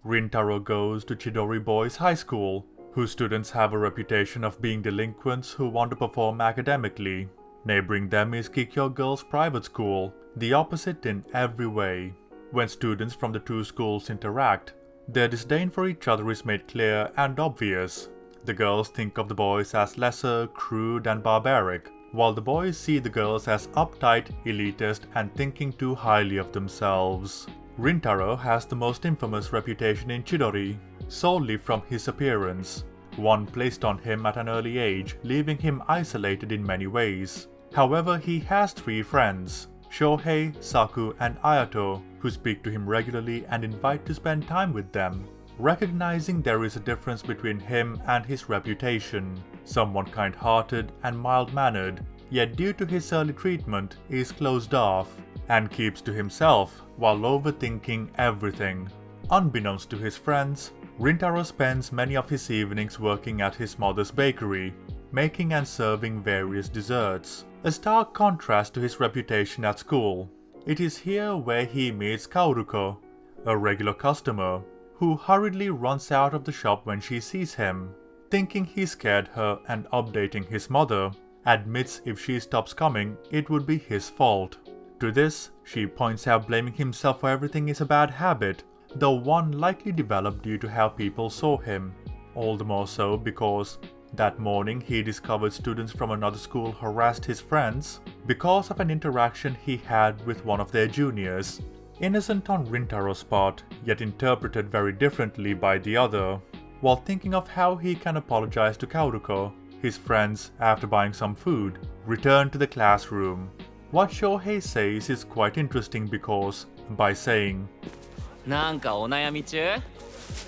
Rintaro goes to Chidori Boys High School, whose students have a reputation of being delinquents who want to perform academically. Neighboring them is Kikyo Girls' private school, the opposite in every way. When students from the two schools interact, their disdain for each other is made clear and obvious. The girls think of the boys as lesser, crude and barbaric, while the boys see the girls as uptight, elitist and thinking too highly of themselves. Rintaro has the most infamous reputation in Chidori, solely from his appearance, one placed on him at an early age, leaving him isolated in many ways. However, he has three friends, Shohei, Saku and Ayato, who speak to him regularly and invite to spend time with them. Recognizing there is a difference between him and his reputation, someone kind-hearted and mild-mannered, yet due to his early treatment is closed off and keeps to himself while overthinking everything. Unbeknownst to his friends, Rintaro spends many of his evenings working at his mother's bakery, making and serving various desserts, a stark contrast to his reputation at school. It is here where he meets Kaoruko, a regular customer, who hurriedly runs out of the shop when she sees him, thinking he scared her and updating his mother, admits if she stops coming, it would be his fault. To this, she points out blaming himself for everything is a bad habit, though one likely developed due to how people saw him. All the more so because that morning he discovered students from another school harassed his friends because of an interaction he had with one of their juniors. Innocent on Rintaro's part, yet interpreted very differently by the other. While thinking of how he can apologize to Kaoruko, his friends, after buying some food, return to the classroom. What Shohei says is quite interesting because, by saying, "なんかお悩み中?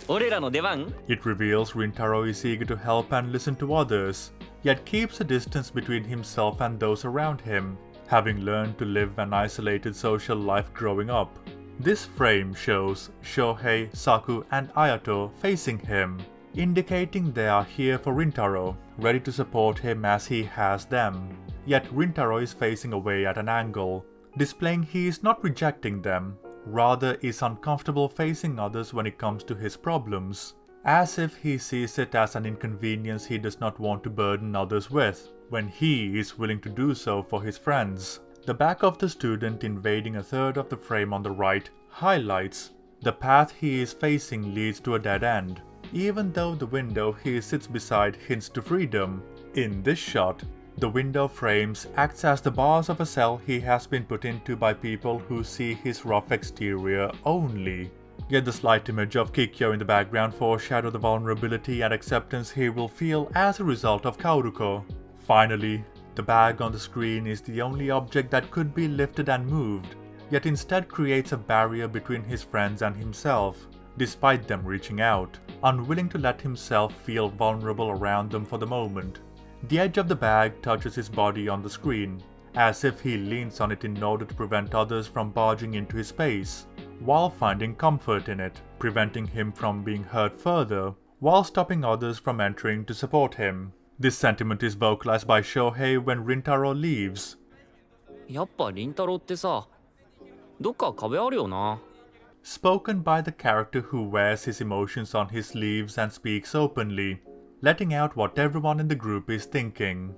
俺らの出番?" it reveals Rintaro is eager to help and listen to others, yet keeps a distance between himself and those around him, having learned to live an isolated social life growing up. This frame shows Shohei, Saku and Ayato facing him, indicating they are here for Rintaro, ready to support him as he has them. Yet Rintaro is facing away at an angle, displaying he is not rejecting them, rather is uncomfortable facing others when it comes to his problems, as if he sees it as an inconvenience he does not want to burden others with, when he is willing to do so for his friends. The back of the student invading a third of the frame on the right highlights the path he is facing leads to a dead end, even though the window he sits beside hints to freedom. In this shot, the window frames acts as the bars of a cell he has been put into by people who see his rough exterior only. Yet the slight image of Kikyo in the background foreshadow the vulnerability and acceptance he will feel as a result of Kaoruko. Finally, the bag on the screen is the only object that could be lifted and moved, yet instead creates a barrier between his friends and himself, despite them reaching out, unwilling to let himself feel vulnerable around them for the moment. The edge of the bag touches his body on the screen, as if he leans on it in order to prevent others from barging into his space, while finding comfort in it, preventing him from being hurt further, while stopping others from entering to support him. This sentiment is vocalized by Shohei when Rintaro leaves. やっぱリンタロウってさ、どっか壁あるよな。 Spoken by the character who wears his emotions on his sleeves and speaks openly, letting out what everyone in the group is thinking.